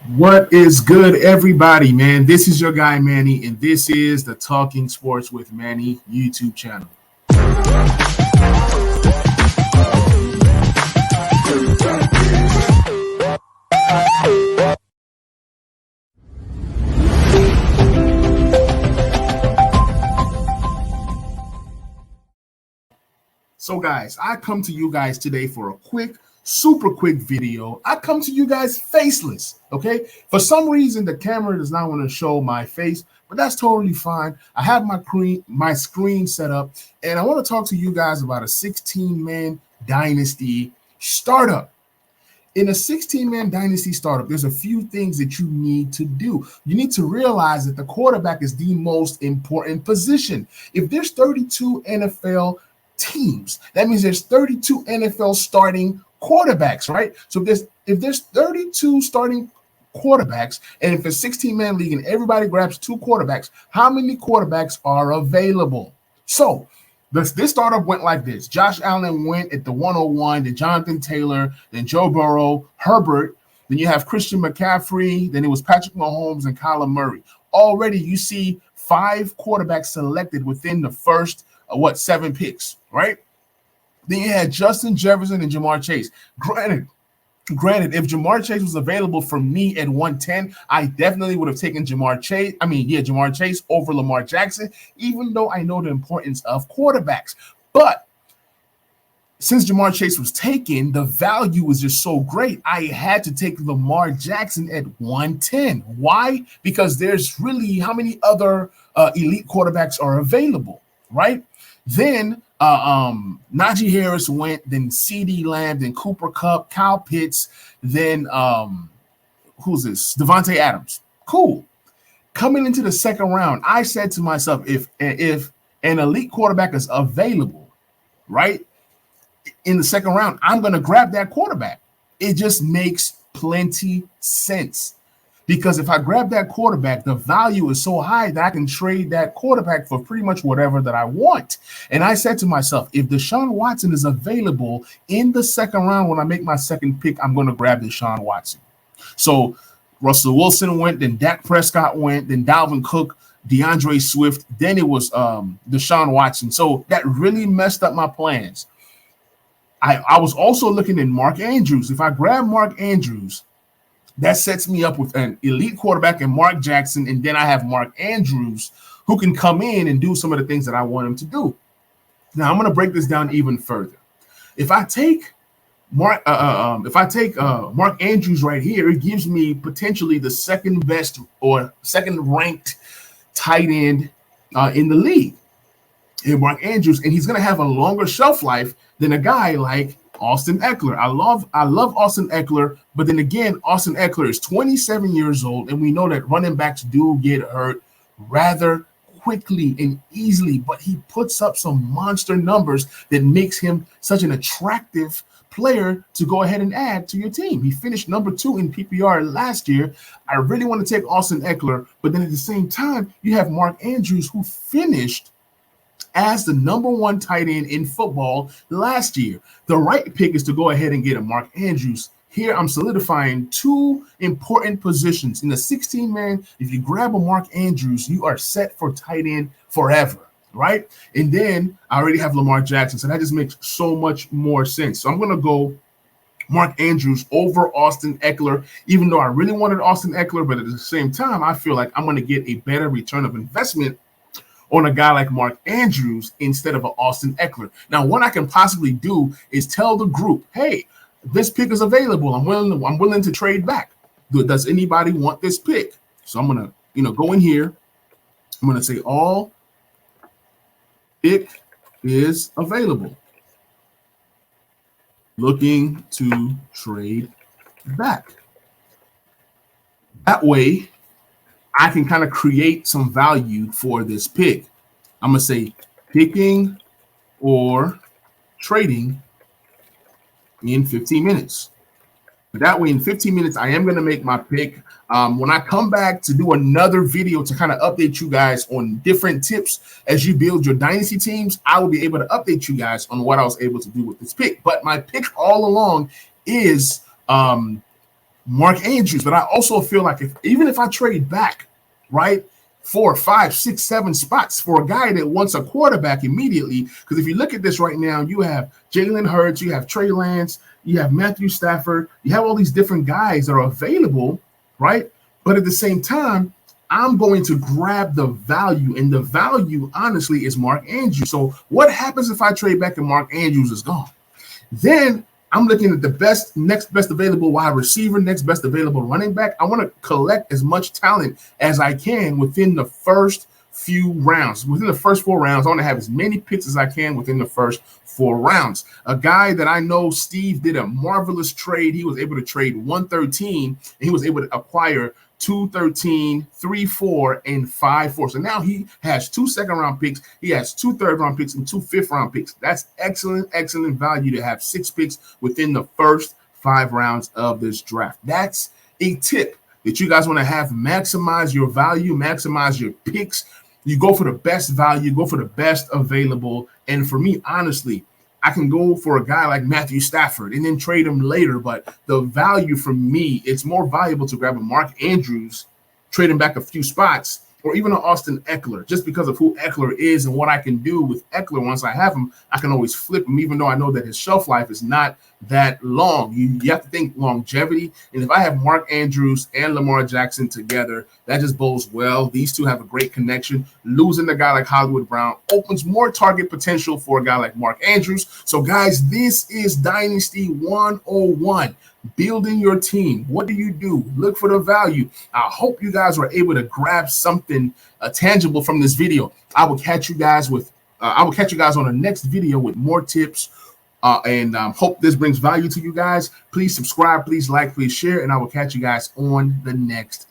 What is good, everybody, man? This is your guy, Manny, and this is the Talking Sports with Manny YouTube channel. So, guys, I come to you guys today for a super quick video. I come to you guys faceless, okay? For some reason, the camera does not want to show my face, but that's totally fine. I have my screen set up, and I want to talk to you guys about a 16-man Dynasty startup. In a 16-man Dynasty startup, there's a few things that you need to do. You need to realize that the quarterback is the most important position. If there's 32 NFL teams, that means there's 32 NFL starting quarterbacks, right? So if there's 32 starting quarterbacks, and if it's a 16-man league and everybody grabs two quarterbacks, how many quarterbacks are available? So this startup went like this. Josh Allen went at the 101, then Jonathan Taylor, then Joe Burrow, Herbert, then you have Christian McCaffrey, then it was Patrick Mahomes and Kyler Murray. Already you see 5 quarterbacks selected within the first 7 picks, right? Then you had Justin Jefferson and Jamar Chase. Granted, if Jamar Chase was available for me at 110, I definitely would have taken Jamar Chase over Lamar Jackson, even though I know the importance of quarterbacks. But since Jamar Chase was taken, the value was just so great. I had to take Lamar Jackson at 110. Why? Because there's really how many other elite quarterbacks are available, right? Then Najee Harris went, then CeeDee Lamb, then Cooper Kupp, Kyle Pitts, then who's this? Devontae Adams. Cool. Coming into the second round, I said to myself, if an elite quarterback is available, right, in the second round, I'm going to grab that quarterback. It just makes plenty sense. Because if I grab that quarterback, the value is so high that I can trade that quarterback for pretty much whatever that I want. And I said to myself, if Deshaun Watson is available in the second round when I make my second pick, I'm going to grab Deshaun Watson. So Russell Wilson went, then Dak Prescott went, then Dalvin Cook, DeAndre Swift, then it was Deshaun Watson. So that really messed up my plans. I was also looking at Mark Andrews. If I grab Mark Andrews, that sets me up with an elite quarterback and Mark Jackson, and then I have Mark Andrews who can come in and do some of the things that I want him to do. Now I'm going to break this down even further. If I take Mark Andrews right here, it gives me potentially the second best or second ranked tight end in the league. And Mark Andrews, and he's going to have a longer shelf life than a guy like Austin Eckler. I love Austin Eckler, but then again, Austin Eckler is 27 years old, and we know that running backs do get hurt rather quickly and easily, but he puts up some monster numbers that makes him such an attractive player to go ahead and add to your team. He finished number 2 in PPR last year. I really want to take Austin Eckler, but then at the same time, you have Mark Andrews, who finished as the number 1 tight end in football last year. The right pick is to go ahead and get a Mark Andrews. Here I'm solidifying 2 important positions. In the 16-man, if you grab a Mark Andrews, you are set for tight end forever, right? And then I already have Lamar Jackson, so that just makes so much more sense. So I'm going to go Mark Andrews over Austin Eckler, even though I really wanted Austin Eckler, but at the same time, I feel like I'm going to get a better return of investment on a guy like Mark Andrews instead of an Austin Eckler. Now, what I can possibly do is tell the group, hey, this pick is available. I'm willing to trade back. Does anybody want this pick? So I'm going to go in here. I'm going to say all pick is available. Looking to trade back. That way, I can kind of create some value for this pick. I'm going to say picking or trading in 15 minutes. That way, in 15 minutes, I am going to make my pick. When I come back to do another video to kind of update you guys on different tips as you build your dynasty teams, I will be able to update you guys on what I was able to do with this pick. But my pick all along is Mark Andrews. But I also feel like even if I trade back, right, 4, 5, 6, 7 spots for a guy that wants a quarterback immediately, because if you look at this right now, you have Jalen Hurts, you have Trey Lance, you have Matthew Stafford, you have all these different guys that are available, right? But at the same time, I'm going to grab the value, and the value, honestly, is Mark Andrews. So what happens if I trade back and Mark Andrews is gone? Then I'm looking at the next best available wide receiver, next best available running back. I want to collect as much talent as I can within the first few rounds. Within the first 4 rounds, I want to have as many picks as I can within the first 4 rounds. A guy that I know Steve did a marvelous trade. He was able to trade 113, and he was able to acquire 213, 3-4, and 5-4. So now he has 2 second-round picks, he has 2 third-round picks, and 2 fifth-round picks. That's excellent value to have 6 picks within the first 5 rounds of this draft. That's a tip that you guys want to have. Maximize your value, maximize your picks. You go for the best value, go for the best available. And for me, honestly, I can go for a guy like Matthew Stafford and then trade him later. But the value for me, it's more valuable to grab a Mark Andrews, trade him back a few spots, or even an Austin Eckler, just because of who Eckler is and what I can do with Eckler. Once I have him, I can always flip him, even though I know that his shelf life is not that long. You have to think longevity. And if I have Mark Andrews and Lamar Jackson together, that just bodes well. These two have a great connection. Losing a guy like Hollywood Brown opens more target potential for a guy like Mark Andrews. So, guys, this is Dynasty 101. Building your team. What do you do? Look for the value. I hope you guys were able to grab something tangible from this video. I will catch you guys on the next video with more tips. And hope this brings value to you guys. Please subscribe, please like, please share, and I will catch you guys on the next